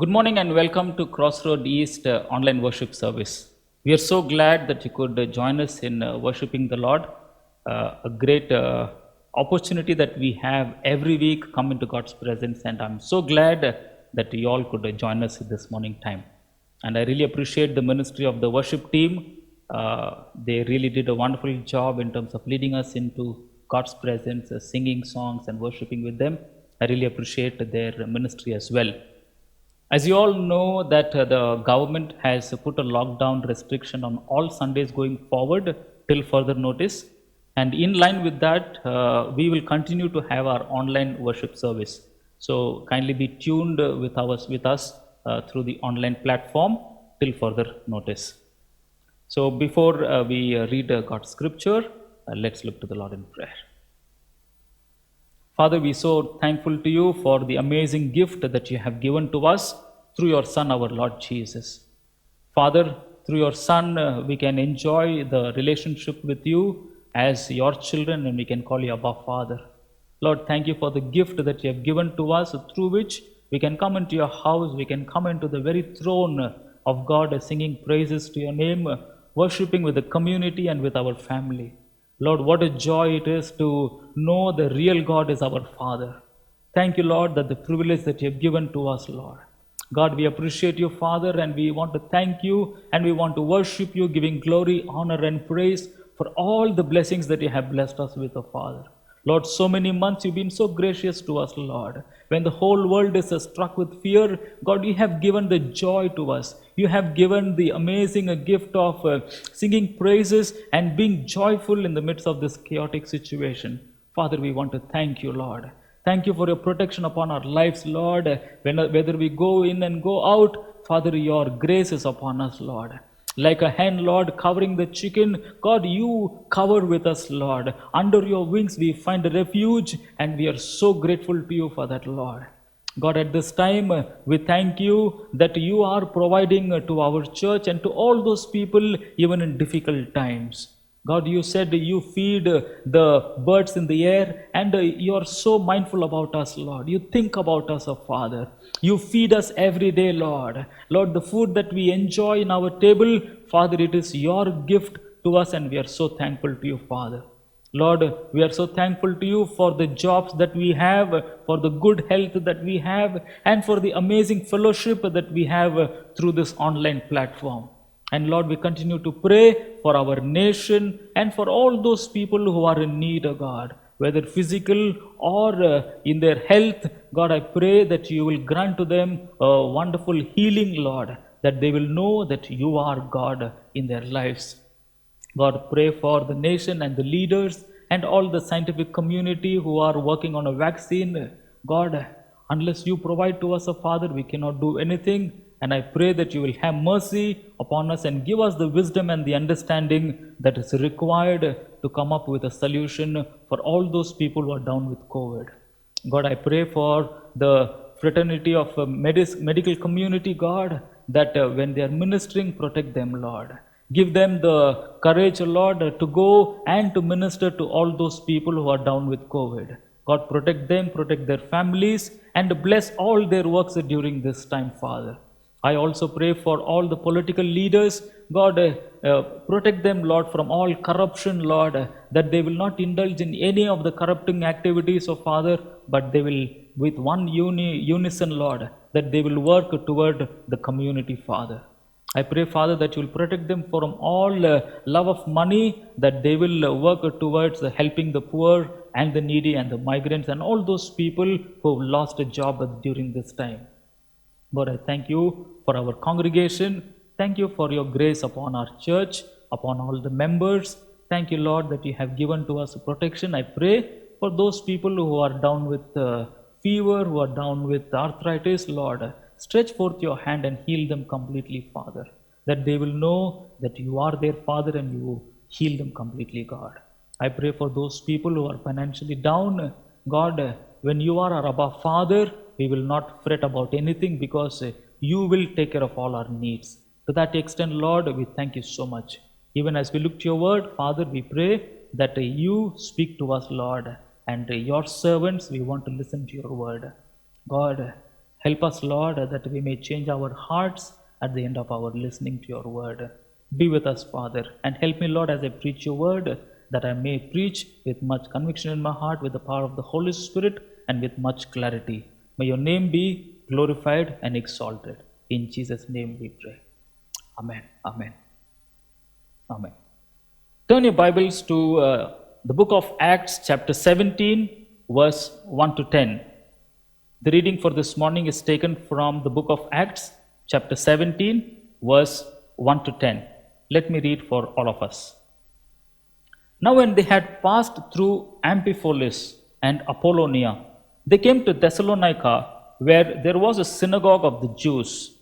Good morning and welcome to Crossroad East online worship service. We are so glad that you could join us in worshiping the Lord. A great opportunity that we have every week come into God's presence, and I'm so glad that you all could join us this morning time. And I really appreciate the ministry of the worship team. They really did a wonderful job in terms of leading us into God's presence, singing songs and worshiping with them. I really appreciate their ministry as well. As you all know that the government has put a lockdown restriction on all Sundays going forward till further notice. And in line with that, we will continue to have our online worship service. So kindly be tuned with us through the online platform till further notice. So before we read God's scripture, let's look to the Lord in prayer. Father, we are so thankful to you for the amazing gift that you have given to us through your Son, our Lord Jesus. Father, through your Son, we can enjoy the relationship with you as your children, and we can call you Abba Father. Lord, thank you for the gift that you have given to us, through which we can come into your house, we can come into the very throne of God, singing praises to your name, worshipping with the community and with our family. Lord, what a joy it is to know the real God is our Father. Thank you, Lord, that the privilege that you have given to us, Lord. God, we appreciate you, Father, and we want to thank you and we want to worship you, giving glory, honor, and praise for all the blessings that you have blessed us with, O Father. Lord, so many months you've been so gracious to us, Lord. When the whole world is struck with fear, God, you have given the joy to us. You have given the amazing gift of singing praises and being joyful in the midst of this chaotic situation. Father, we want to thank you, Lord. Thank you for your protection upon our lives, Lord. Whether we go in and go out, Father, your grace is upon us, Lord. Like a hen, Lord, covering the chicken, God, you cover with us, Lord. Under your wings we find refuge, and we are so grateful to you for that, Lord. God, at this time, we thank you that you are providing to our church and to all those people, even in difficult times. God, you said you feed the birds in the air, and you are so mindful about us, Lord. You think about us, oh Father. You feed us every day, Lord. Lord, the food that we enjoy in our table, Father, it is your gift to us, and we are so thankful to you, Father. Lord, we are so thankful to you for the jobs that we have, for the good health that we have, and for the amazing fellowship that we have through this online platform. And Lord, we continue to pray for our nation and for all those people who are in need, of God, whether physical or in their health. God, I pray that you will grant to them a wonderful healing, Lord, that they will know that you are God in their lives. God, pray for the nation and the leaders and all the scientific community who are working on a vaccine. God, unless you provide to us, a Father, we cannot do anything. And I pray that you will have mercy upon us and give us the wisdom and the understanding that is required to come up with a solution for all those people who are down with COVID. God, I pray for the fraternity of medical community, God, that when they are ministering, protect them, Lord. Give them the courage, Lord, to go and to minister to all those people who are down with COVID. God, protect them, protect their families, and bless all their works during this time, Father. I also pray for all the political leaders. God, protect them, Lord, from all corruption, Lord, that they will not indulge in any of the corrupting activities of Father, but they will, with one unison, Lord, that they will work toward the community, Father. I pray, Father, that you will protect them from all love of money, that they will work towards helping the poor and the needy and the migrants and all those people who have lost a job during this time. Lord, I thank you for our congregation. Thank you for your grace upon our church, upon all the members. Thank you, Lord, that you have given to us protection. I pray for those people who are down with fever, who are down with arthritis, Lord. Stretch forth your hand and heal them completely, Father, that they will know that you are their Father and you heal them completely, God. I pray for those people who are financially down. God, when you are our Abba Father, we will not fret about anything because you will take care of all our needs. To that extent, Lord, we thank you so much. Even as we look to your word, Father, we pray that you speak to us, Lord, and your servants, we want to listen to your word. God, Help us, Lord, that we may change our hearts at the end of our listening to your word. Be with us, Father, and help me, Lord, as I preach your word, that I may preach with much conviction in my heart, with the power of the Holy Spirit, and with much clarity. May your name be glorified and exalted. In Jesus' name we pray. Amen. Amen. Amen. Turn your Bibles to the book of Acts, chapter 17, verse 1 to 10. The reading for this morning is taken from the book of Acts, chapter 17, verse 1 to 10. Let me read for all of us. Now, when they had passed through Amphipolis and Apollonia, they came to Thessalonica, where there was a synagogue of the Jews.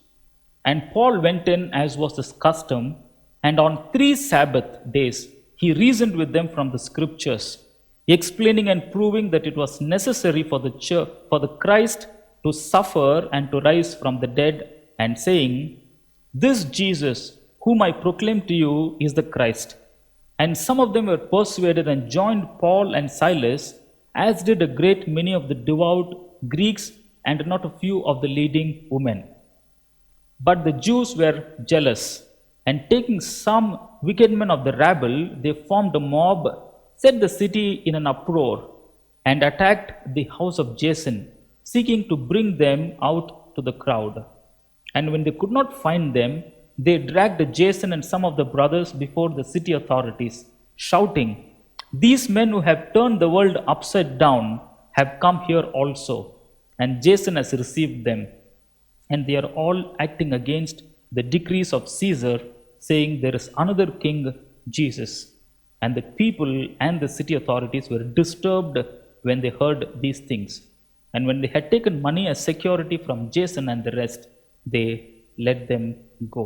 And Paul went in as was his custom, and on 3 Sabbath days he reasoned with them from the scriptures, explaining and proving that it was necessary for the church, for the Christ to suffer and to rise from the dead, and saying, "This Jesus, whom I proclaim to you, is the Christ." And some of them were persuaded and joined Paul and Silas, as did a great many of the devout Greeks and not a few of the leading women. But the Jews were jealous, and taking some wicked men of the rabble, they formed a mob, set the city in an uproar, and attacked the house of Jason, seeking to bring them out to the crowd. And when they could not find them, they dragged Jason and some of the brothers before the city authorities, shouting, "These men who have turned the world upside down have come here also, and Jason has received them. And they are all acting against the decrees of Caesar, saying there is another king, Jesus." And the people and the city authorities were disturbed when they heard these things. And when they had taken money as security from Jason and the rest, they let them go.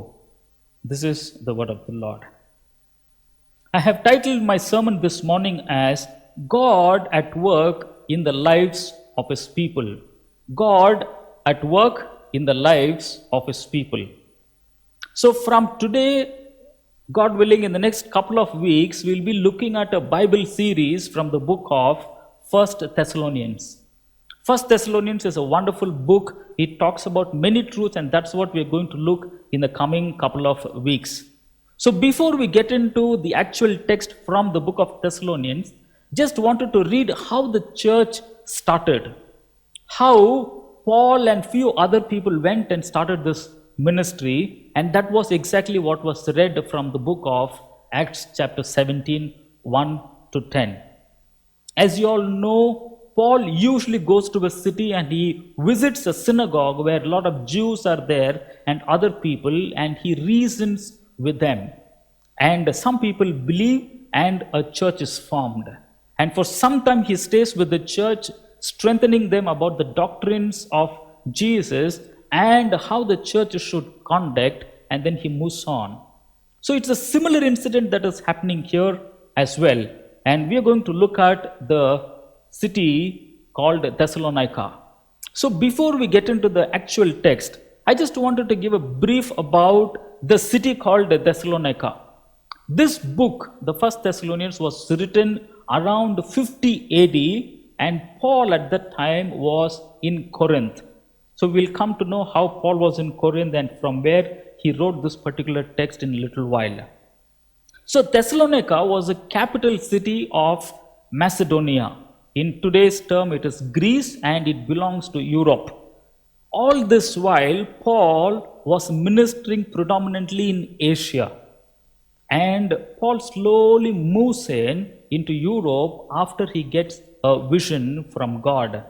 This is the word of the Lord. I have titled my sermon this morning as God at Work in the Lives of His People. God at work in the lives of His people. So from today, God willing, in the next couple of weeks, we'll be looking at a Bible series from the book of 1 Thessalonians. 1 Thessalonians is a wonderful book. It talks about many truths, and that's what we're going to look in the coming couple of weeks. So before we get into the actual text from the book of Thessalonians, just wanted to read how the church started. How Paul and few other people went and started this ministry, and that was exactly what was read from the book of Acts chapter 17, 1 to 10. As you all know, Paul usually goes to a city and he visits a synagogue where a lot of Jews are there and other people, and he reasons with them. And some people believe, and a church is formed. And for some time he stays with the church, strengthening them about the doctrines of Jesus and how the church should conduct, and then he moves on. So it's a similar incident that is happening here as well. And we are going to look at the city called Thessalonica. So before we get into the actual text, I just wanted to give a brief about the city called Thessalonica. This book, the First Thessalonians, was written around 50 AD, and Paul at that time was in Corinth. So we'll come to know how Paul was in Corinth and from where he wrote this particular text in a little while. So Thessalonica was a capital city of Macedonia. In today's term, it is Greece, and it belongs to Europe. All this while, Paul was ministering predominantly in Asia. And Paul slowly moves into Europe after he gets a vision from God.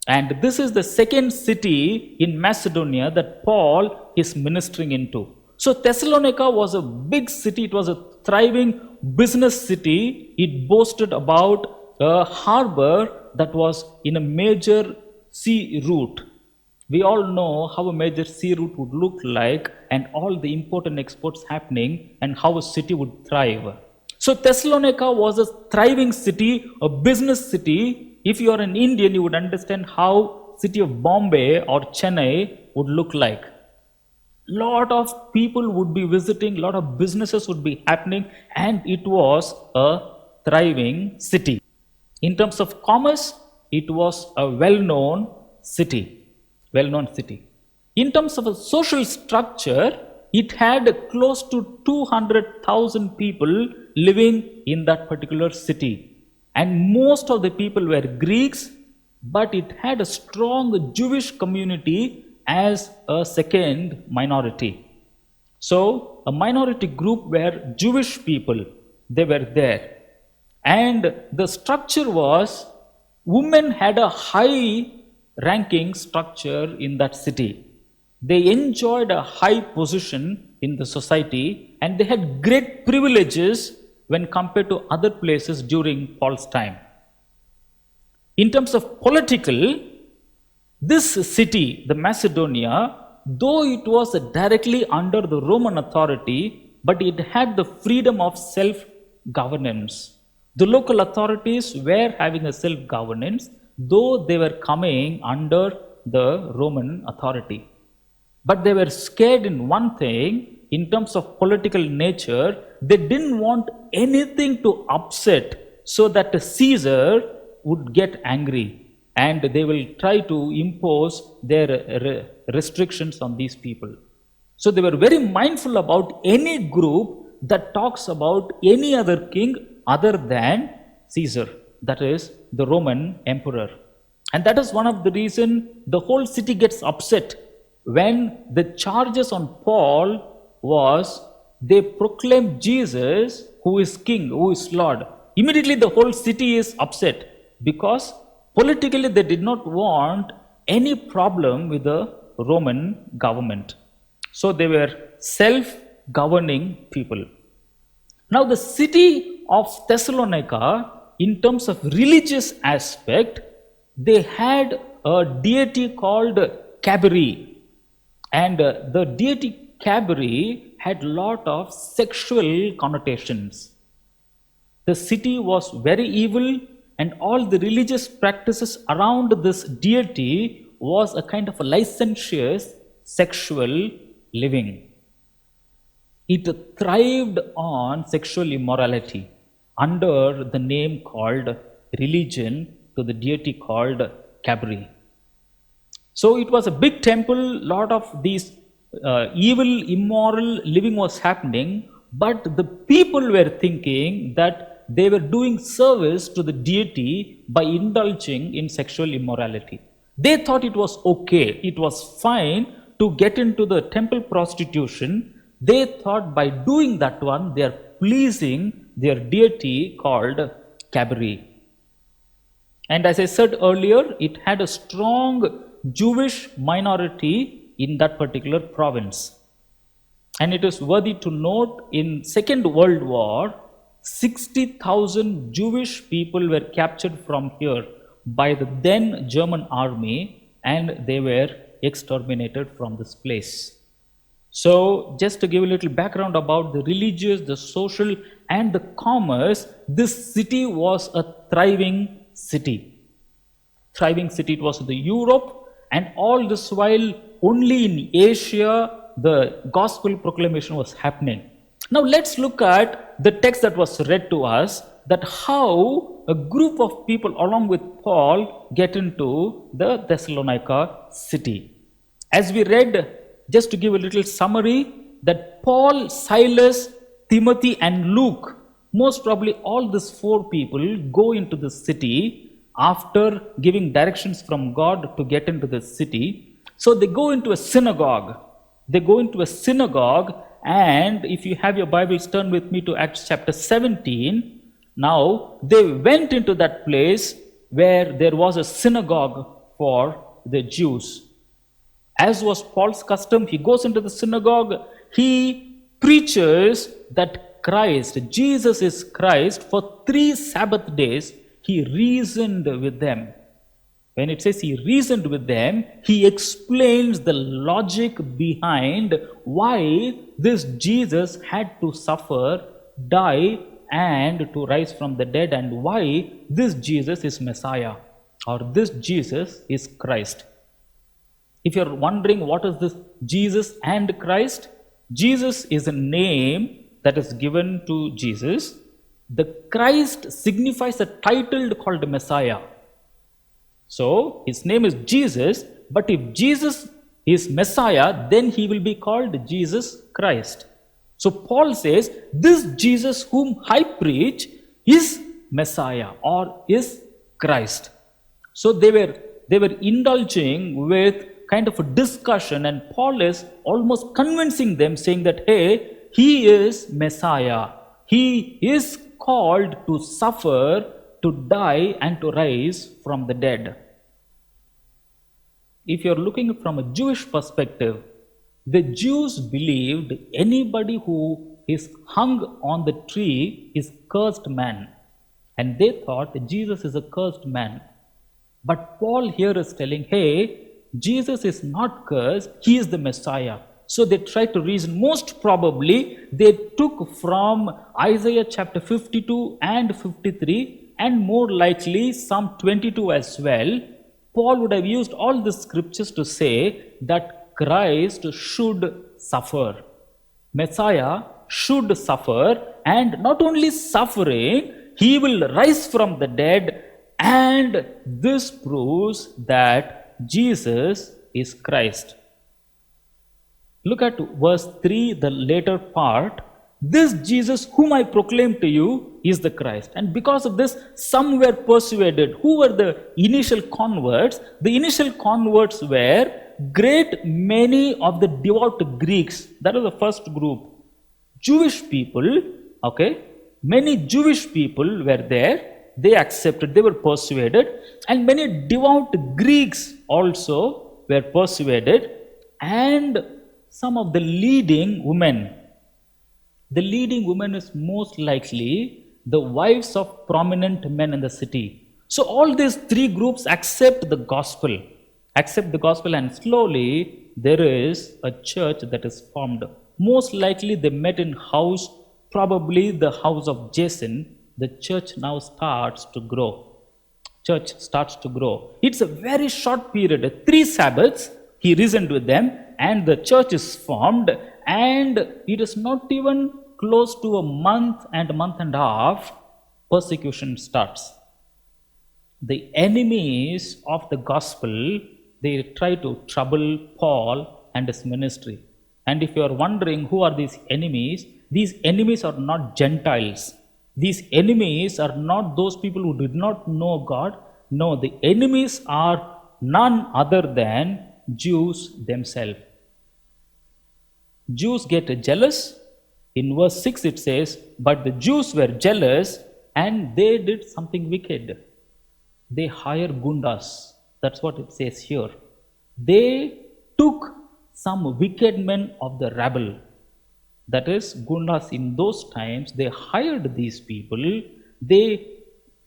And this is the second city in Macedonia that Paul is ministering into. So Thessalonica was a big city. It was a thriving business city. It boasted about a harbor that was in a major sea route. We all know how a major sea route would look like, and all the import and exports happening, and how a city would thrive. So Thessalonica was a thriving city, a business city. If you are an Indian, you would understand how city of Bombay or Chennai would look like. Lot of people would be visiting, lot of businesses would be happening, and it was a thriving city. In terms of commerce, it was a well-known city. well-known city. In terms of a social structure, it had close to 200,000 people living in that particular city. And most of the people were Greeks, but it had a strong Jewish community as a second minority. So, a minority group were Jewish people, they were there. And the structure was, women had a high ranking structure in that city. They enjoyed a high position in the society, and they had great privileges when compared to other places during Paul's time. In terms of political, this city, the Macedonia, though it was directly under the Roman authority, but it had the freedom of self-governance. The local authorities were having a self-governance, though they were coming under the Roman authority. But they were scared in one thing, in terms of political nature, they didn't want anything to upset so that Caesar would get angry and they will try to impose their restrictions on these people. So they were very mindful about any group that talks about any other king other than Caesar, that is the Roman emperor. And that is one of the reason the whole city gets upset when the charges on Paul was they proclaim Jesus who is king, who is Lord. Immediately the whole city is upset because politically they did not want any problem with the Roman government. So they were self-governing people. Now the city of Thessalonica, in terms of religious aspect, they had a deity called Cabiri. And the deity Cabiri had lot of sexual connotations. The city was very evil, and all the religious practices around this deity was a kind of a licentious sexual living. It thrived on sexual immorality under the name called religion to the deity called Cabiri. So it was a big temple, lot of these evil, immoral living was happening, but the people were thinking that they were doing service to the deity by indulging in sexual immorality. They thought it was okay, it was fine to get into the temple prostitution. They thought by doing that one, they are pleasing their deity called Cabiri. And as I said earlier, it had a strong Jewish minority in that particular province. And it is worthy to note, in Second World War, 60,000 Jewish people were captured from here by the then German army, and they were exterminated from this place. So just to give a little background about the religious, the social and the commerce, this city was a thriving city. Thriving city, it was in the Europe, and all this while only in Asia the gospel proclamation was happening. Now let's look at the text that was read to us, that how a group of people along with Paul get into the Thessalonica city. As we read, just to give a little summary, that Paul, Silas, Timothy and Luke, most probably all these four people go into the city after giving directions from God to get into the city. So they go into a synagogue. They go into a synagogue, and if you have your Bibles, turn with me to Acts chapter 17. Now they went into that place where there was a synagogue for the Jews. As was Paul's custom, he goes into the synagogue, he preaches that Christ, Jesus is Christ. For 3 Sabbath days, he reasoned with them. When it says he reasoned with them, he explains the logic behind why this Jesus had to suffer, die, and to rise from the dead, and why this Jesus is Messiah, or this Jesus is Christ. If you're wondering what is this Jesus and Christ, Jesus is a name that is given to Jesus. The Christ signifies a title called Messiah. So his name is Jesus, But if Jesus is Messiah, then he will be called Jesus Christ. So Paul says, this Jesus whom I preach is Messiah or is Christ. So they were indulging with kind of a discussion, and Paul is almost convincing them, saying that, hey, he is Messiah. He is called to suffer, to die, and to rise from the dead. If you're looking from a Jewish perspective, the Jews believed anybody who is hung on the tree is cursed man. And they thought Jesus is a cursed man. But Paul here is telling, hey, Jesus is not cursed, he is the Messiah. So they tried to reason. Most probably they took from Isaiah chapter 52 and 53, and more likely Psalm 22 as well. Paul would have used all the scriptures to say that Christ should suffer. Messiah should suffer, and not only suffering, he will rise from the dead, and this proves that Jesus is Christ. Look at verse 3, the later part. This Jesus whom I proclaim to you is the Christ. And because of this, some were persuaded. Who were the initial converts? The initial converts were great many of the devout Greeks. That was the first group. Jewish people, okay? Many Jewish people were there. They accepted, they were persuaded. And many devout Greeks also were persuaded. And some of the leading women. The leading woman is most likely the wives of prominent men in the city. So all these three groups accept the gospel, and slowly there is a church that is formed. Most likely they met in house, probably the house of Jason. The church now starts to grow. It's a very short period, 3 Sabbaths, he reasoned with them, and the church is formed, and it is not even close to a month and a half, persecution starts. The enemies of the gospel, they try to trouble Paul and his ministry. And if you are wondering who are these enemies are not Gentiles. These enemies are not those people who did not know God. No, the enemies are none other than Jews themselves. Jews get jealous. In verse 6 it says, but the Jews were jealous and they did something wicked. They hired gundas. That's what it says here. They took some wicked men of the rabble. That is, gundas in those times, they hired these people. They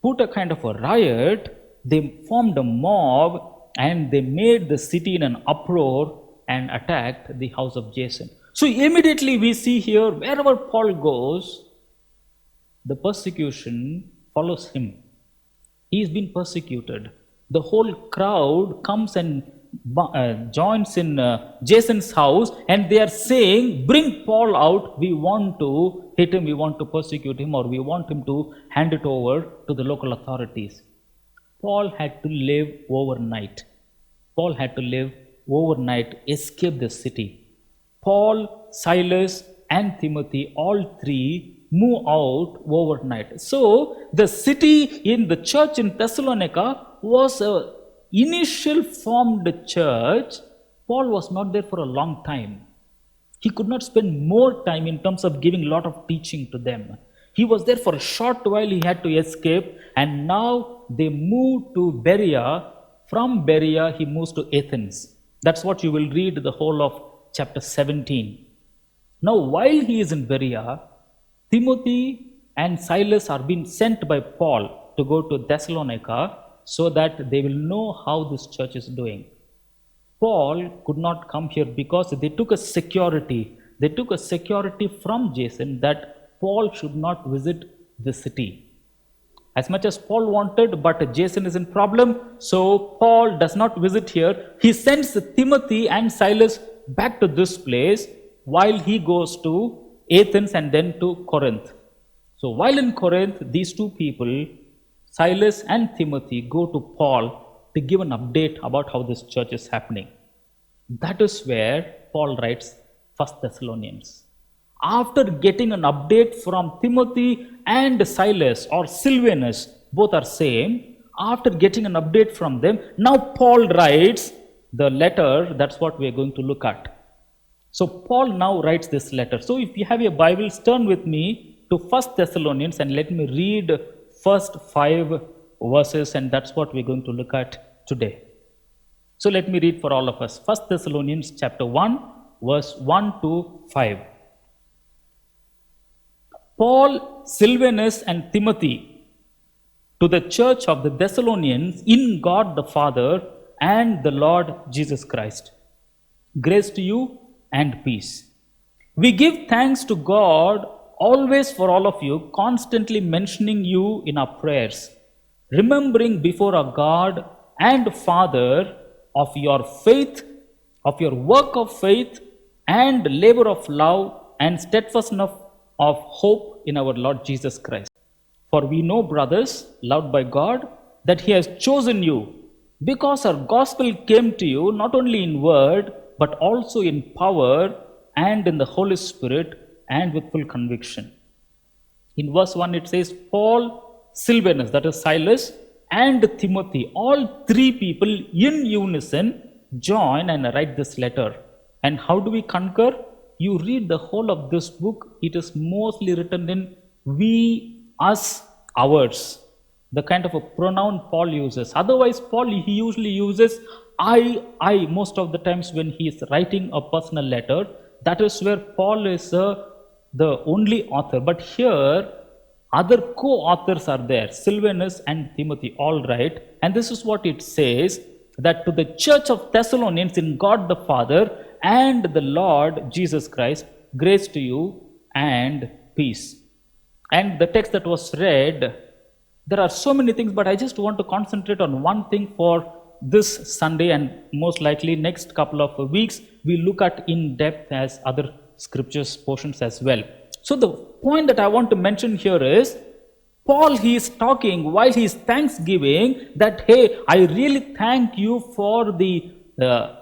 put a kind of a riot. They formed a mob and they made the city in an uproar and attacked the house of Jason. So immediately we see here, wherever Paul goes, the persecution follows him. He is being persecuted. The whole crowd comes and joins in Jason's house, and they are saying, bring Paul out, we want to hit him, we want to persecute him, or we want him to hand it over to the local authorities. Paul had to live overnight. Escape the city. Paul, Silas, and Timothy, all three move out overnight. So the city in the church in Thessalonica was a initial formed church. Paul was not there for a long time. He could not spend more time in terms of giving a lot of teaching to them. He was there for a short while, he had to escape, and now they moved to Berea. From Berea, he moves to Athens. That's what you will read the whole of chapter 17. Now, while he is in Berea, Timothy and Silas are being sent by Paul to go to Thessalonica so that they will know how this church is doing. Paul could not come here because they took a security. They took a security from Jason that Paul should not visit the city. As much as Paul wanted, but Jason is in problem, so Paul does not visit here. He sends Timothy and Silas back to this place while he goes to Athens and then to Corinth. So while in Corinth, these two people, Silas and Timothy, go to Paul to give an update about how this church is happening. That is where Paul writes 1 Thessalonians. After getting an update from Timothy and Silas or Silvanus, both are same, after getting an update from them, now Paul writes the letter. That's what we are going to look at. So Paul now writes this letter. So if you have your Bibles, turn with me to 1 Thessalonians and let me read first 5 verses, and that's what we're going to look at today. So let me read for all of us. 1 Thessalonians chapter 1, verse 1 to 5. Paul, Silvanus, and Timothy, to the church of the Thessalonians in God the Father and the Lord Jesus Christ. Grace to you and peace. We give thanks to God always for all of you, constantly mentioning you in our prayers, remembering before our God and Father of your faith, of your work of faith, and labor of love and steadfastness of hope in our Lord Jesus Christ. For we know, brothers, loved by God, that He has chosen you, because our gospel came to you not only in word, but also in power and in the Holy Spirit and with full conviction. In verse 1 it says, Paul, Silvanus, that is Silas, and Timothy, all three people in unison join and write this letter. And how do we concur? You read the whole of this book, it is mostly written in we, us, ours, the kind of a pronoun Paul uses. Otherwise, Paul, he usually uses I most of the times when he is writing a personal letter. That is where Paul is the only author. But here, other co-authors are there, Silvanus and Timothy, all right. And this is what it says, that to the church of Thessalonians in God the Father and the Lord Jesus Christ, grace to you and peace. And the text that was read, there are so many things, but I just want to concentrate on one thing for this Sunday, and most likely next couple of weeks we look at in depth as other scriptures portions as well. So the point that I want to mention here is, Paul, he is talking while he is thanksgiving that, hey, I really thank you for the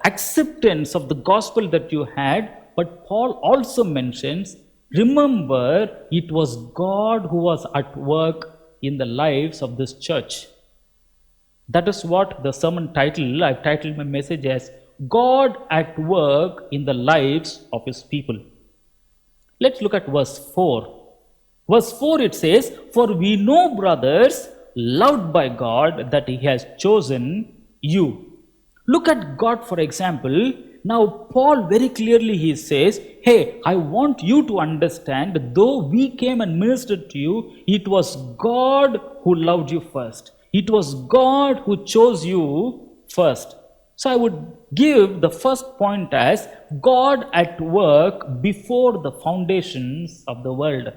acceptance of the gospel that you had. But Paul also mentions, remember, it was God who was at work in the lives of this church. That is what the sermon title, I've titled my message as God at work in the lives of His people. Let's look at verse 4. Verse 4 it says, for we know, brothers, loved by God, that He has chosen you. Look at God, for example. Now Paul very clearly he says, hey, I want you to understand, though we came and ministered to you, it was God who loved you first. It was God who chose you first. So I would give the first point as God at work before the foundations of the world.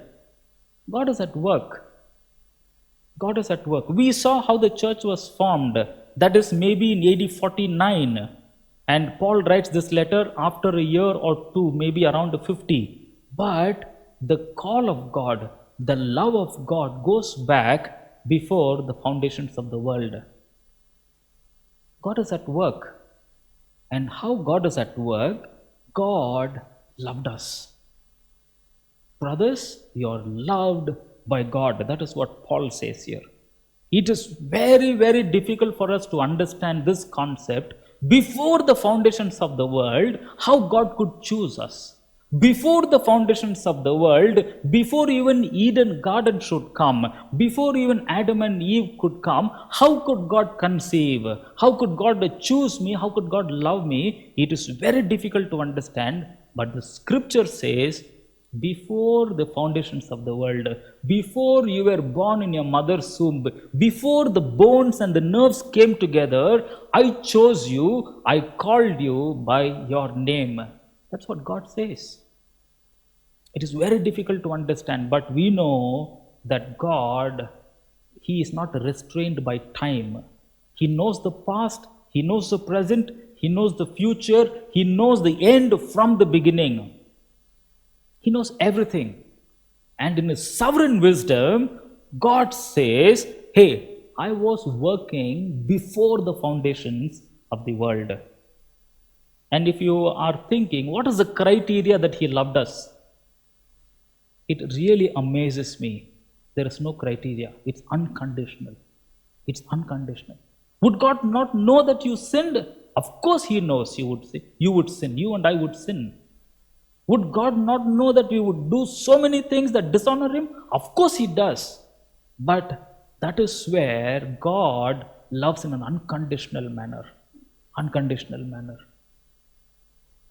God is at work. God is at work. We saw how the church was formed. That is maybe in AD 49. And Paul writes this letter after a year or two, maybe around 50. But the call of God, the love of God goes back before the foundations of the world. God is at work. And how God is at work? God loved us. Brothers, you are loved by God. That is what Paul says here. It is very, very difficult for us to understand this concept. Before the foundations of the world, how God could choose us. Before the foundations of the world, before even Eden garden should come, before even Adam and Eve could come, how could God conceive? How could God choose me? How could God love me? It is very difficult to understand, but the scripture says, before the foundations of the world, before you were born in your mother's womb, before the bones and the nerves came together, I chose you, I called you by your name. That's what God says. It is very difficult to understand, but we know that God, He is not restrained by time. He knows the past, He knows the present, He knows the future, He knows the end from the beginning. He knows everything. And in His sovereign wisdom, God says, hey, I was working before the foundations of the world. And if you are thinking, what is the criteria that He loved us? It really amazes me. There is no criteria. It's unconditional. It's unconditional. Would God not know that you sinned? Of course He knows you would sin. You would sin. You and I would sin. Would God not know that we would do so many things that dishonor Him? Of course He does. But that is where God loves in an unconditional manner. Unconditional manner.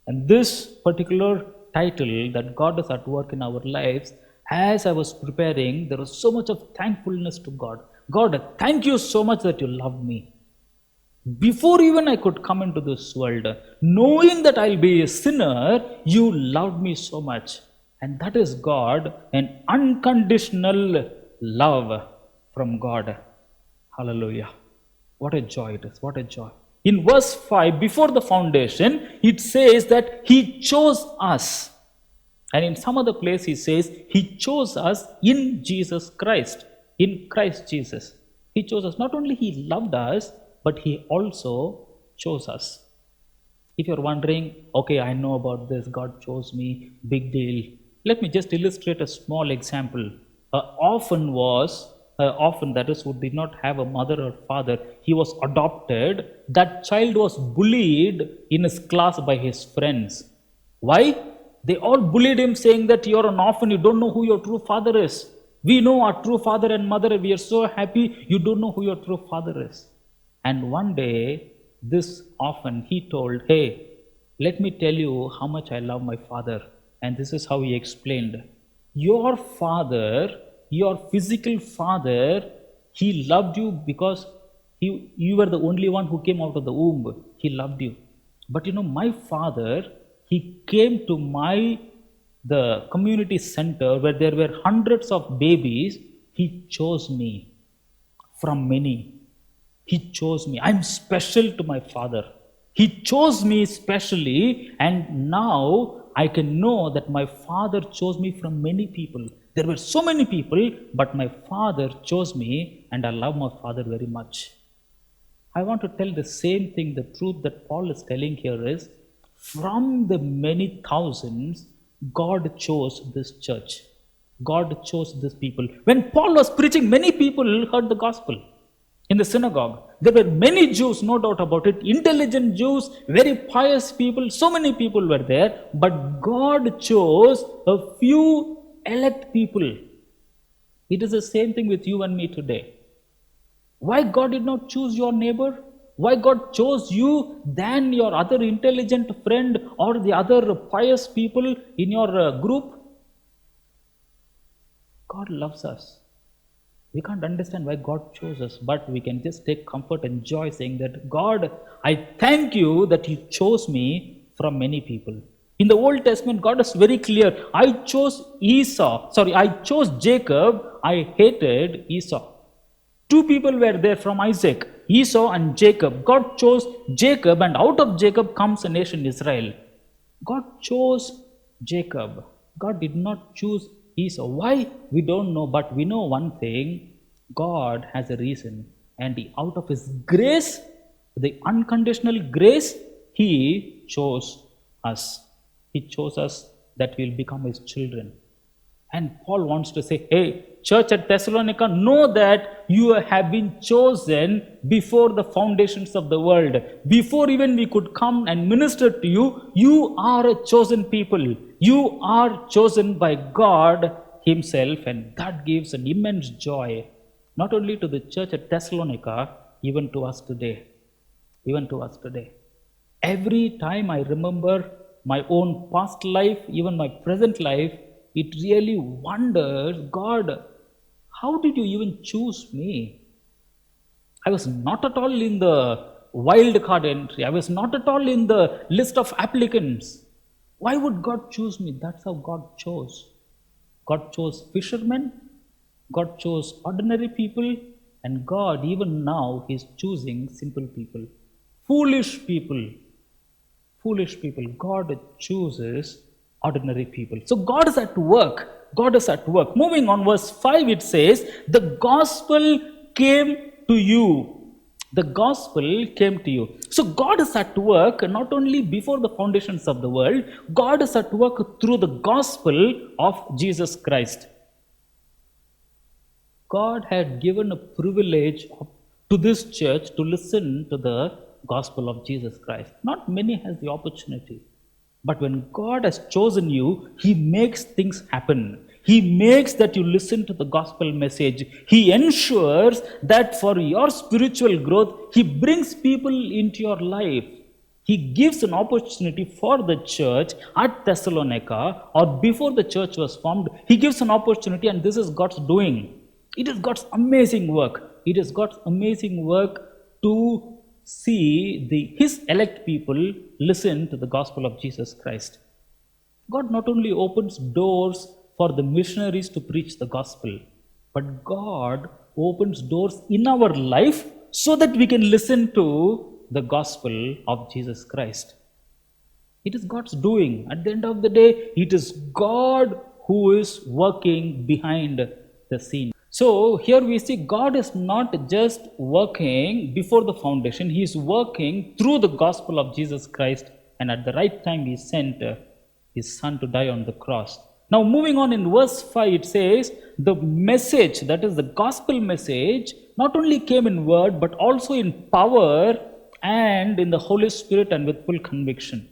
And this particular title that God is at work in our lives, as I was preparing, there was so much of thankfulness to God. God, thank you so much that you loved me. Before even I could come into this world, knowing that I'll be a sinner, you loved me so much. And that is God, an unconditional love from God. Hallelujah. What a joy it is. What a joy. In verse 5, before the foundation, it says that He chose us. And in some other place, He says He chose us in Jesus Christ. In Christ Jesus. He chose us. Not only He loved us, but He also chose us. If you're wondering, okay, I know about this, God chose me, big deal. Let me just illustrate a small example. Often that is, who did not have a mother or father, he was adopted. That child was bullied in his class by his friends. Why? They all bullied him, saying that you're an orphan, you don't know who your true father is. We know our true father and mother, we are so happy, you don't know who your true father is. And one day, this orphan, he told, hey, let me tell you how much I love my father. And this is how he explained. Your father, your physical father, he loved you because you were the only one who came out of the womb. He loved you. But my father, he came to the community center where there were hundreds of babies. He chose me from many. He chose me. I'm special to my father. He chose me specially, and now I can know that my father chose me from many people. There were so many people, but my father chose me, and I love my father very much. I want to tell the same thing. The truth that Paul is telling here is, from the many thousands, God chose this church. God chose this people. When Paul was preaching, many people heard the gospel in the synagogue. There were many Jews, no doubt about it, intelligent Jews, very pious people, so many people were there, but God chose a few elect people. It is the same thing with you and me today. Why God did not choose your neighbor? Why God chose you than your other intelligent friend or the other pious people in your group? God loves us. We can't understand why God chose us, but we can just take comfort and joy saying that, God, I thank you that you chose me from many people. In the Old Testament, God is very clear. I chose Jacob. I hated Esau. Two people were there from Isaac, Esau and Jacob. God chose Jacob, and out of Jacob comes a nation, Israel. God chose Jacob. God did not choose Esau. Why? We don't know, but we know one thing. God has a reason, and out of His grace, the unconditional grace, He chose us. He chose us that we'll become His children. And Paul wants to say, hey, church at Thessalonica, know that you have been chosen before the foundations of the world. Before even we could come and minister to you, you are a chosen people. You are chosen by God Himself, and that gives an immense joy, not only to the church at Thessalonica, even to us today. Even to us today. Every time I remember my own past life, even my present life, it really wonders, God, how did you even choose me? I was not at all in the wild card entry. I was not at all in the list of applicants. Why would God choose me? That's how God chose. God chose fishermen. God chose ordinary people. And God, even now, is choosing simple people. Foolish people. Foolish people. God chooses ordinary people. So God is at work. God is at work. Moving on, verse 5, it says, the gospel came to you. The gospel came to you. So God is at work not only before the foundations of the world, God is at work through the gospel of Jesus Christ. God had given a privilege to this church to listen to the gospel of Jesus Christ. Not many has the opportunity. But when God has chosen you, He makes things happen. He makes that you listen to the gospel message. He ensures that for your spiritual growth, He brings people into your life. He gives an opportunity for the church at Thessalonica, or before the church was formed. He gives an opportunity, and this is God's doing. It is God's amazing work. It is God's amazing work to see His elect people listen to the gospel of Jesus Christ. God not only opens doors for the missionaries to preach the gospel, but God opens doors in our life so that we can listen to the gospel of Jesus Christ. It is God's doing. At the end of the day, it is God who is working behind the scene. So here we see God is not just working before the foundation, He is working through the gospel of Jesus Christ, and at the right time He sent His Son to die on the cross. Now moving on in verse 5, it says, the message, that is the gospel message, not only came in word but also in power and in the Holy Spirit and with full conviction.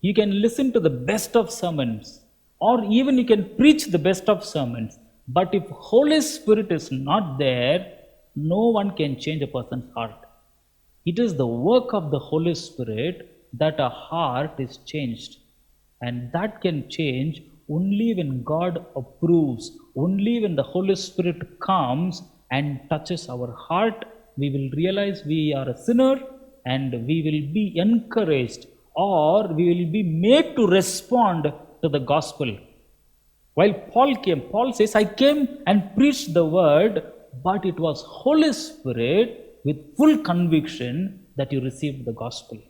You can listen to the best of sermons, or even you can preach the best of sermons. But if Holy Spirit is not there, no one can change a person's heart. It is the work of the Holy Spirit that a heart is changed. And that can change only when God approves, only when the Holy Spirit comes and touches our heart. We will realize we are a sinner, and we will be encouraged, or we will be made to respond to the gospel. While Paul says, I came and preached the word, but it was Holy Spirit with full conviction that you received the gospel.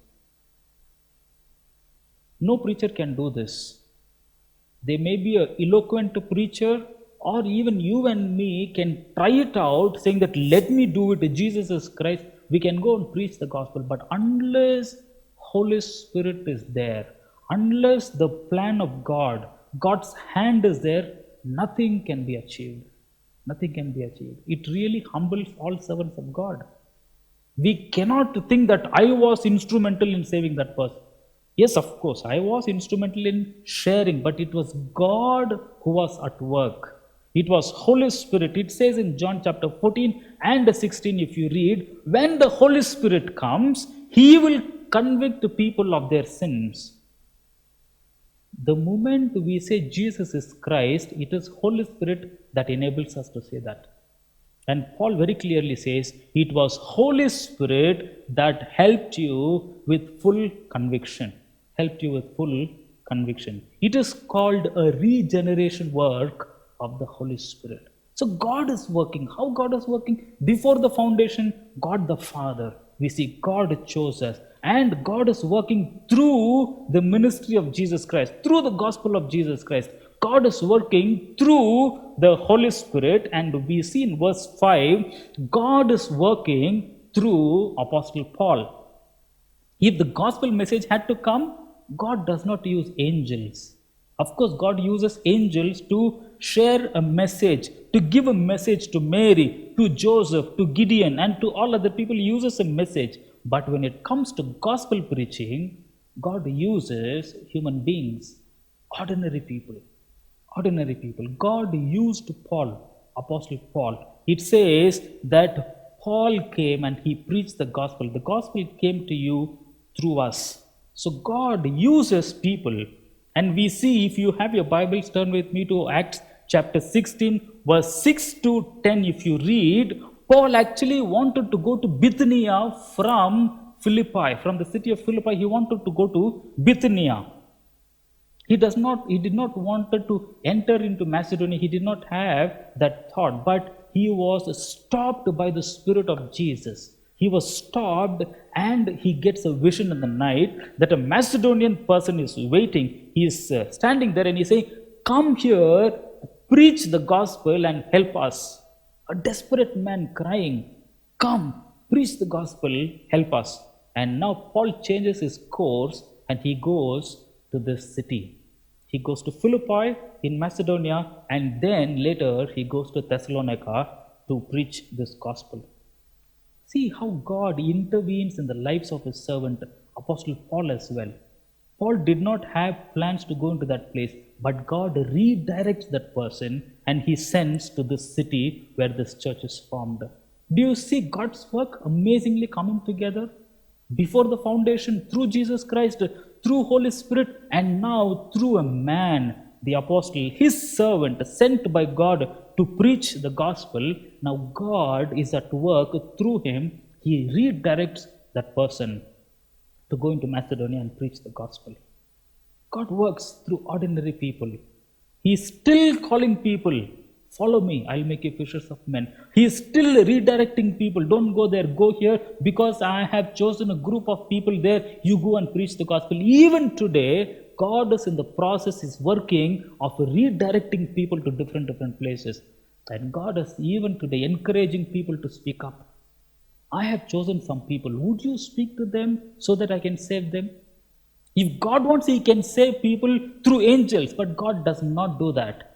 No preacher can do this. They may be an eloquent preacher, or even you and me can try it out, saying that let me do it, Jesus is Christ. We can go and preach the gospel, but unless Holy Spirit is there, unless the plan of God, God's hand is there, nothing can be achieved. Nothing can be achieved. It really humbles all servants of God. We cannot think that I was instrumental in saving that person. Yes, of course, I was instrumental in sharing, but it was God who was at work. It was Holy Spirit. It says in John chapter 14 and 16, if you read, when the Holy Spirit comes, He will convict people of their sins. The moment we say Jesus is Christ, it is Holy Spirit that enables us to say that. And Paul very clearly says, it was Holy Spirit that helped you with full conviction. Helped you with full conviction. It is called a regeneration work of the Holy Spirit. So God is working. How God is working? Before the foundation, God the Father. We see God chose us. And God is working through the ministry of Jesus Christ, through the gospel of Jesus Christ. God is working through the Holy Spirit, and we see in verse 5, God is working through Apostle Paul. If the gospel message had to come, God does not use angels. Of course, God uses angels to share a message, to give a message to Mary, to Joseph, to Gideon, and to all other people. He uses a message. But when it comes to gospel preaching, God uses human beings, ordinary people. Ordinary people. God used Paul, Apostle Paul. It says that Paul came and he preached the gospel. The gospel came to you through us. So God uses people. And we see, if you have your Bibles, turn with me to Acts chapter 16, verse 6 to 10. If you read, Paul actually wanted to go to Bithynia from Philippi, from the city of Philippi. He wanted to go to Bithynia. He did not want to enter into Macedonia. He did not have that thought, but he was stopped by the Spirit of Jesus. He was stopped, and he gets a vision in the night that a Macedonian person is waiting. He is standing there and he's saying, come here, preach the gospel and help us. A desperate man crying. Come, preach the gospel, help us. And now Paul changes his course and he goes to this city. He goes to Philippi in Macedonia, and then later he goes to Thessalonica to preach this gospel. See how God intervenes in the lives of his servant, Apostle Paul, as well. Paul did not have plans to go into that place, but God redirects that person and he sends to this city where this church is formed. Do you see God's work amazingly coming together? Before the foundation, through Jesus Christ, through Holy Spirit, and now through a man, the apostle, his servant, sent by God to preach the gospel. Now God is at work through him. He redirects that person to go into Macedonia and preach the gospel. God works through ordinary people. He is still calling people, follow me, I'll make you fishers of men. He is still redirecting people, don't go there, go here, because I have chosen a group of people there, you go and preach the gospel. Even today, God is in the process, is working of redirecting people to different places. And God is even today encouraging people to speak up. I have chosen some people. Would you speak to them so that I can save them? If God wants, He can save people through angels, but God does not do that.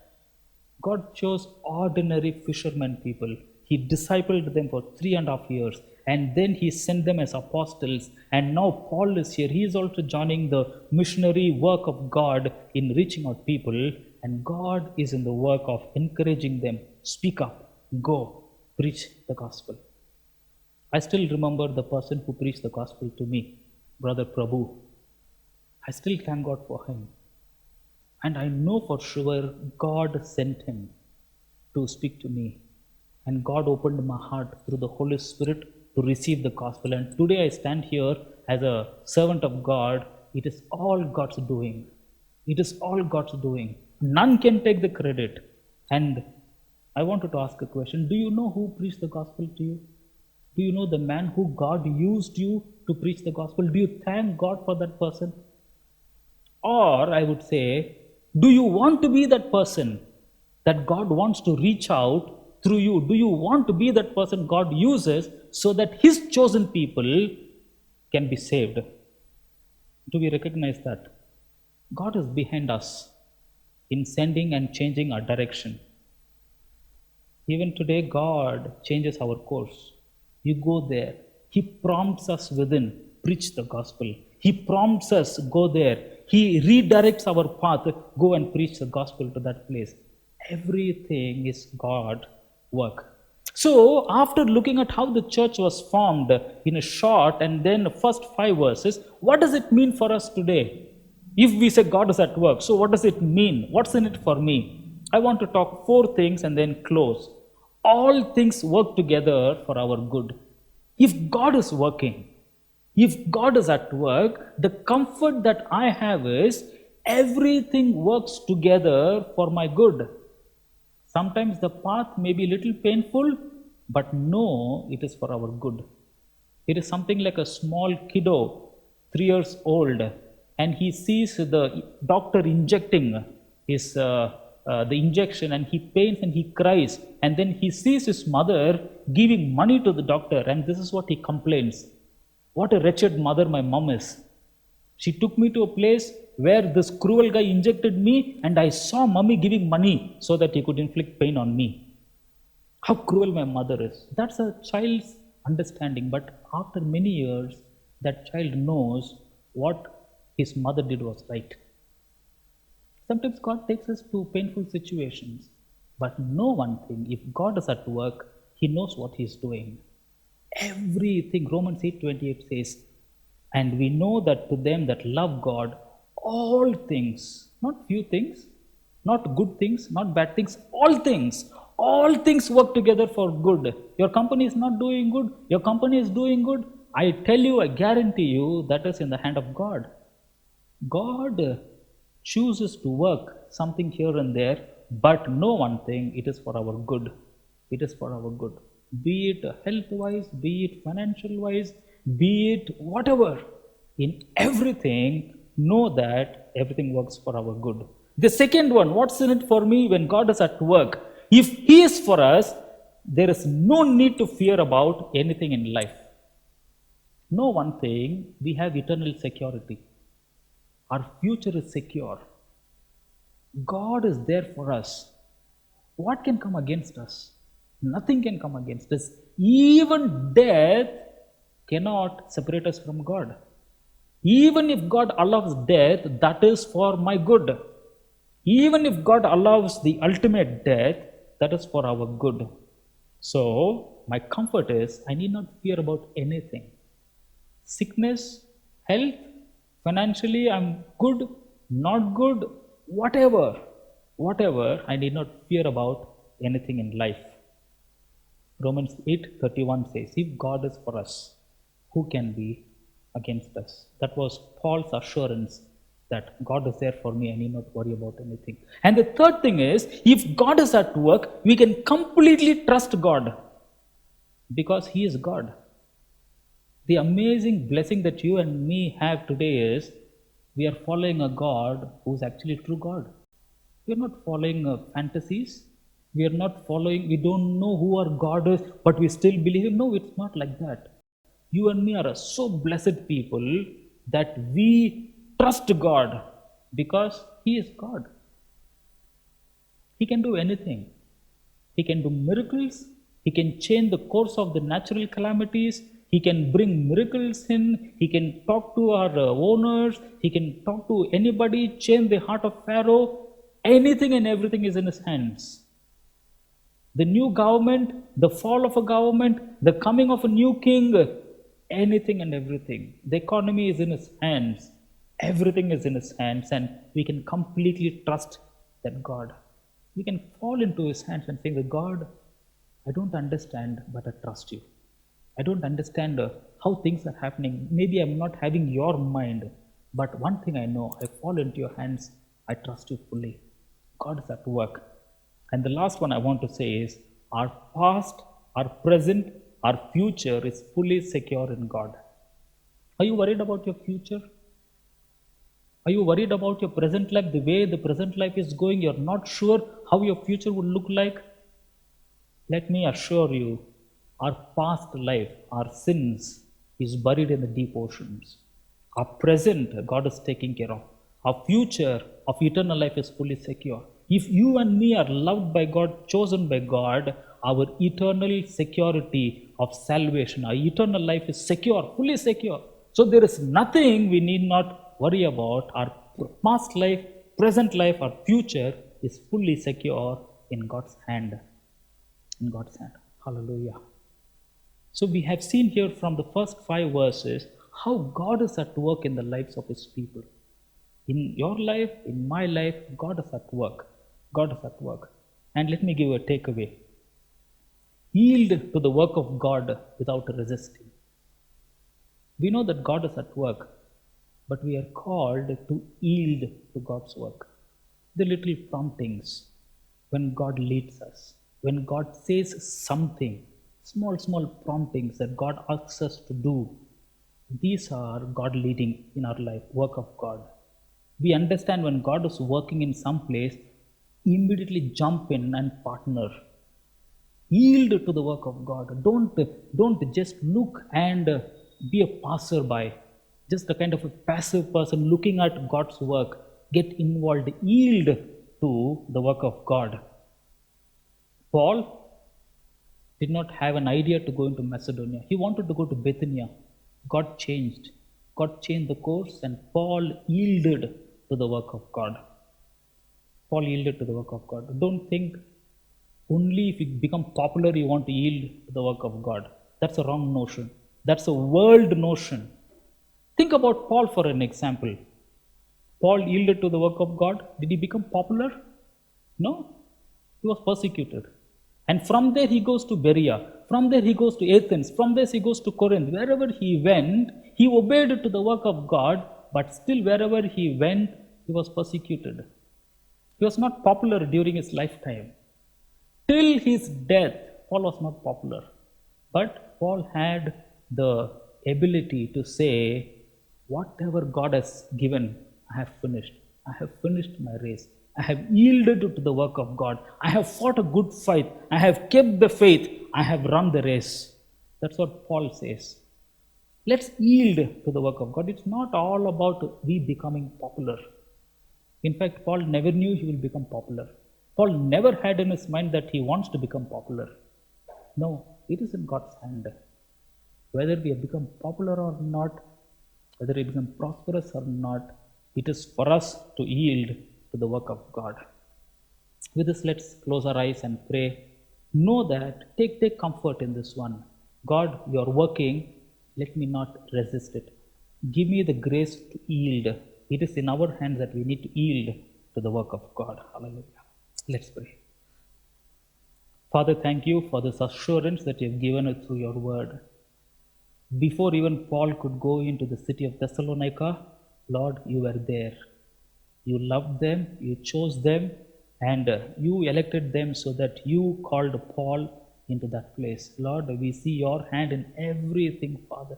God chose ordinary fishermen people. He discipled them for 3.5 years, and then He sent them as apostles. And now Paul is here. He is also joining the missionary work of God in reaching out people, and God is in the work of encouraging them. Speak up, go, preach the gospel. I still remember the person who preached the gospel to me, Brother Prabhu. I still thank God for him. And I know for sure God sent him to speak to me. And God opened my heart through the Holy Spirit to receive the gospel. And today I stand here as a servant of God. It is all God's doing. It is all God's doing. None can take the credit. And I wanted to ask a question. Do you know who preached the gospel to you? Do you know the man who God used you to preach the gospel? Do you thank God for that person? Or I would say, do you want to be that person that God wants to reach out through you? Do you want to be that person God uses so that His chosen people can be saved? Do we recognize that? God is behind us in sending and changing our direction. Even today, God changes our course. You go there. He prompts us within, preach the gospel. He prompts us, go there. He redirects our path, go and preach the gospel to that place. Everything is God work. So, after looking at how the church was formed in a short and then first 5 verses, what does it mean for us today? If we say God is at work, so what does it mean? What's in it for me? I want to talk 4 things and then close. All things work together for our good. If God is working, if God is at work, the comfort that I have is everything works together for my good. Sometimes the path may be a little painful, but no, it is for our good. It is something like a small kiddo, 3 years old, and he sees the doctor injecting his the injection, and he pains and he cries, and then he sees his mother giving money to the doctor, and this is what he complains. What a wretched mother my mom is. She took me to a place where this cruel guy injected me, and I saw mommy giving money so that he could inflict pain on me. How cruel my mother is. That's a child's understanding, but after many years, that child knows what his mother did was right. Sometimes God takes us to painful situations, but know one thing, if God is at work, He knows what He is doing. Everything, Romans 8:28 says, and we know that to them that love God, all things, not few things, not good things, not bad things, all things work together for good. Your company is not doing good, your company is doing good. I tell you, I guarantee you, that is in the hand of God. God chooses to work something here and there, but know one thing, it is for our good. It is for our good. Be it health-wise, be it financial-wise, be it whatever. In everything, know that everything works for our good. The second one, what's in it for me when God is at work? If He is for us, there is no need to fear about anything in life. Know one thing, we have eternal security. Our future is secure. God is there for us. What can come against us? Nothing can come against us. Even death cannot separate us from God. Even if God allows death, that is for my good. Even if God allows the ultimate death, that is for our good. So, my comfort is I need not fear about anything. Sickness, health, financially, I'm good, not good, whatever, I need not fear about anything in life. Romans 8:31 says, if God is for us, who can be against us? That was Paul's assurance that God is there for me, I need not worry about anything. And the third thing is, if God is at work, we can completely trust God because He is God. The amazing blessing that you and me have today is we are following a God who is actually true God. We are not following fantasies. We are not following, we don't know who our God is, but we still believe Him. No, it's not like that. You and me are so blessed people that we trust God because He is God. He can do anything. He can do miracles. He can change the course of the natural calamities. He can bring miracles in. He can talk to our owners. He can talk to anybody, change the heart of Pharaoh. Anything and everything is in His hands. The new government, the fall of a government, the coming of a new king, anything and everything. The economy is in His hands. Everything is in His hands, and we can completely trust that God. We can fall into His hands and say, God, I don't understand, but I trust You. I don't understand how things are happening. Maybe I'm not having Your mind, but one thing I know, I fall into Your hands. I trust You fully. God is at work. And the last one I want to say is, our past, our present, our future is fully secure in God. Are you worried about your future? Are you worried about your present life, the way the present life is going? You're not sure how your future will look like? Let me assure you, our past life, our sins, is buried in the deep oceans. Our present, God is taking care of. Our future of eternal life is fully secure. If you and me are loved by God, chosen by God, our eternal security of salvation, our eternal life is secure, fully secure. So there is nothing we need not worry about. Our past life, present life, our future is fully secure in God's hand. In God's hand. Hallelujah. So we have seen here from the first 5 verses how God is at work in the lives of His people. In your life, in my life, God is at work. God is at work. And let me give a takeaway. Yield to the work of God without resisting. We know that God is at work, but we are called to yield to God's work. The little promptings when God leads us, when God says something, small promptings that God asks us to do, these are God leading in our life, work of God. We understand when God is working in some place, immediately jump in and partner. Yield to the work of God. Don't just look and be a passerby, just a kind of a passive person looking at God's work. Get involved, yield to the work of God. Paul did not have an idea to go into Macedonia. He wanted to go to Bithynia. God changed the course, and Paul yielded to the work of God. Paul yielded to the work of God. Don't think only if you become popular you want to yield to the work of God. That's a wrong notion. That's a world notion. Think about Paul for an example. Paul yielded to the work of God. Did he become popular? No. He was persecuted. And from there he goes to Berea. From there he goes to Athens. From there he goes to Corinth. Wherever he went, he obeyed to the work of God, but still wherever he went, he was persecuted. He was not popular during his lifetime. Till his death, Paul was not popular. But Paul had the ability to say, whatever God has given, I have finished. I have finished my race. I have yielded to the work of God. I have fought a good fight. I have kept the faith. I have run the race. That's what Paul says. Let's yield to the work of God. It's not all about we becoming popular. In fact, Paul never knew he will become popular. Paul never had in his mind that he wants to become popular. No, it is in God's hand. Whether we have become popular or not, whether we become prosperous or not, it is for us to yield to the work of God. With this, let's close our eyes and pray. Know that, take comfort in this one. God, you are working, let me not resist it. Give me the grace to yield. It is in our hands that we need to yield to the work of God. Hallelujah. Let's pray. Father, thank you for this assurance that you have given us through your word. Before even Paul could go into the city of Thessalonica, Lord, you were there. You loved them, you chose them, and you elected them so that you called Paul into that place. Lord, we see your hand in everything, Father.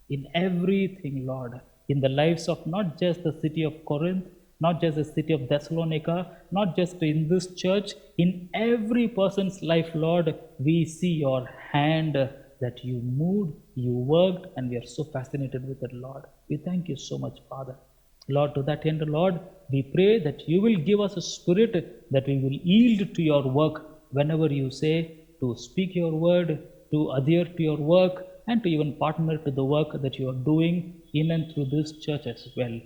In everything, Lord. In the lives of not just the city of Corinth, not just the city of Thessalonica, not just in this church, in every person's life, Lord, we see your hand that you moved, you worked, and we are so fascinated with it, Lord. We thank you so much, Father. Lord, to that end, Lord, we pray that you will give us a spirit that we will yield to your work whenever you say to speak your word, to adhere to your work, and to even partner to the work that you are doing in and through this church as well.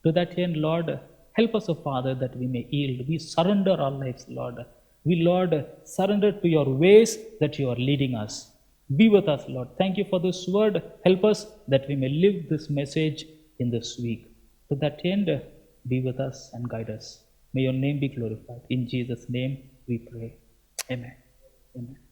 To that end, Lord, help us, O Father, that we may yield. We surrender our lives, Lord. We, Lord, surrender to your ways that you are leading us. Be with us, Lord. Thank you for this word. Help us that we may live this message in this week. To that end, be with us and guide us. May your name be glorified. In Jesus' name we pray. Amen. Amen.